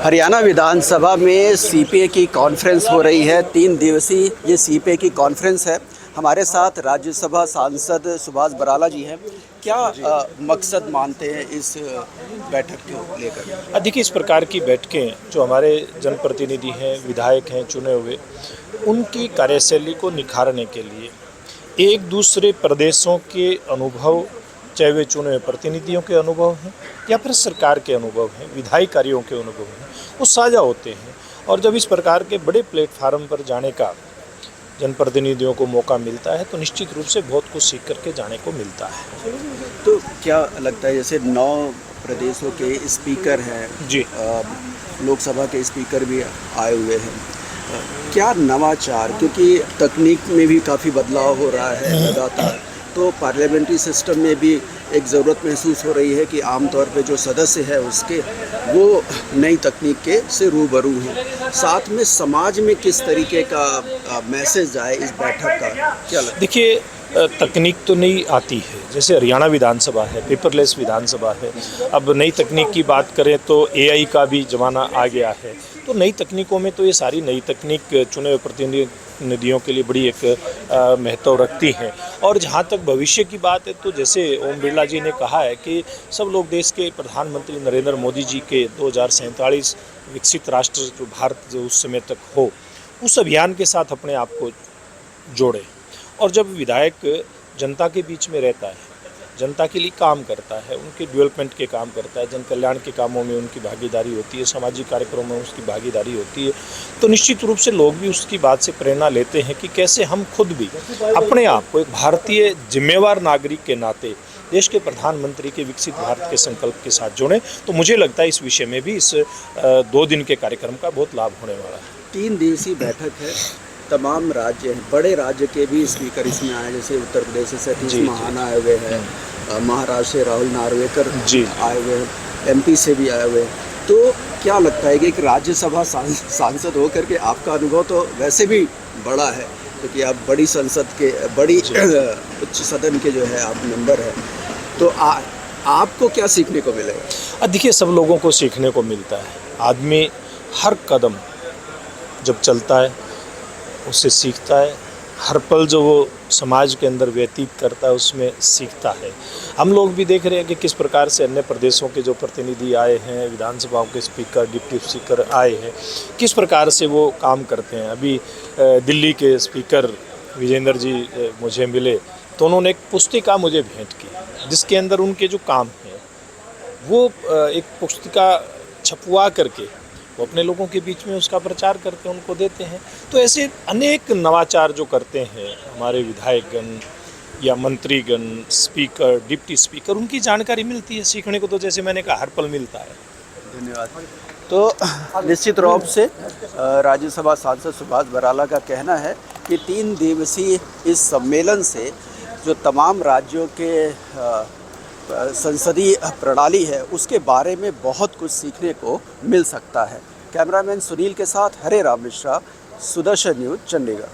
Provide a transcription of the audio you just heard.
हरियाणा विधानसभा में सीपीए की कॉन्फ्रेंस हो रही है। 3 दिवसीय ये सीपीए की कॉन्फ्रेंस है। हमारे साथ राज्यसभा सांसद सुभाष बराला जी हैं। क्या मकसद मानते हैं इस बैठक को लेकर? देखिए, इस प्रकार की बैठकें जो हमारे जनप्रतिनिधि हैं, विधायक हैं चुने हुए, उनकी कार्यशैली को निखारने के लिए एक दूसरे प्रदेशों के अनुभव, चाहे वे चुने हुए प्रतिनिधियों के अनुभव हैं या फिर सरकार के अनुभव हैं, विधायी कार्यों के अनुभव हैं, वो साझा होते हैं। और जब इस प्रकार के बड़े प्लेटफार्म पर जाने का जनप्रतिनिधियों को मौका मिलता है तो निश्चित रूप से बहुत कुछ सीख करके जाने को मिलता है। तो क्या लगता है, जैसे 9 प्रदेशों के स्पीकर हैं जी, लोकसभा के स्पीकर भी आए हुए हैं, क्या नवाचार, क्योंकि तकनीक में भी काफ़ी बदलाव हो रहा है लगातार, तो पार्लियामेंट्री सिस्टम में भी एक ज़रूरत महसूस हो रही है कि आमतौर पे जो सदस्य है उसके वो नई तकनीक के से रूबरू हैं। साथ में समाज में किस तरीके का मैसेज जाए इस बैठक का, क्या लगता है? देखिए, तकनीक तो नई आती है। जैसे हरियाणा विधानसभा है, पेपरलेस विधानसभा है। अब नई तकनीक की बात करें तो एआई का भी ज़माना आ गया है। तो नई तकनीकों में तो ये सारी नई तकनीक चुने हुए प्रतिनिधियों के लिए बड़ी एक महत्व रखती है। और जहाँ तक भविष्य की बात है तो जैसे ओम बिरला जी ने कहा है कि सब लोग देश के प्रधानमंत्री नरेंद्र मोदी जी के 2047 विकसित राष्ट्र जो भारत जो उस समय तक हो, उस अभियान के साथ अपने आप को जोड़े। और जब विधायक जनता के बीच में रहता है, जनता के लिए काम करता है, उनके डेवलपमेंट के काम करता है, जन कल्याण के कामों में उनकी भागीदारी होती है, सामाजिक कार्यक्रमों में उसकी भागीदारी होती है, तो निश्चित रूप से लोग भी उसकी बात से प्रेरणा लेते हैं कि कैसे हम खुद भी अपने आप को एक भारतीय जिम्मेवार नागरिक के नाते देश के प्रधानमंत्री के विकसित भारत के संकल्प के साथ जोड़ें। तो मुझे लगता है इस विषय में भी इस 2 दिन के कार्यक्रम का बहुत लाभ होने वाला है। 3 दिवसीय बैठक है, तमाम राज्य हैं, बड़े राज्य के भी स्पीकर इसमें आए, जैसे उत्तर प्रदेश से सतीश महाना आए हुए हैं, महाराष्ट्र से राहुल नार्वेकर आए हुए हैं, एमपी से भी आए हुए हैं। तो क्या लगता है कि एक राज्यसभा सांसद होकर के आपका अनुभव तो वैसे भी बड़ा है, क्योंकि आप बड़ी संसद के बड़ी उच्च सदन के जो है आप मेंबर हैं, तो आपको क्या सीखने को मिलेगा? देखिए, सब लोगों को सीखने को मिलता है। आदमी हर कदम जब चलता है उससे सीखता है। हर पल जो वो समाज के अंदर व्यतीत करता है उसमें सीखता है। हम लोग भी देख रहे हैं कि किस प्रकार से अन्य प्रदेशों के जो प्रतिनिधि आए हैं, विधानसभाओं के स्पीकर, डिप्टी स्पीकर आए हैं, किस प्रकार से वो काम करते हैं। अभी दिल्ली के स्पीकर विजेंद्र जी मुझे मिले तो उन्होंने एक पुस्तिका मुझे भेंट की जिसके अंदर उनके जो काम हैं वो एक पुस्तिका छपवा करके वो अपने लोगों के बीच में उसका प्रचार करते हैं, उनको देते हैं। तो ऐसे अनेक नवाचार जो करते हैं हमारे विधायकगण या मंत्रीगण, स्पीकर, डिप्टी स्पीकर, उनकी जानकारी मिलती है। सीखने को तो जैसे मैंने कहा हर पल मिलता है। धन्यवाद। तो निश्चित रूप से राज्यसभा सांसद सुभाष बराला का कहना है कि 3 दिवसीय इस सम्मेलन से जो तमाम राज्यों के संसदीय प्रणाली है उसके बारे में बहुत कुछ सीखने को मिल सकता है। कैमरामैन सुनील के साथ हरे राम मिश्रा, सुदर्शन न्यूज़, चंडीगढ़।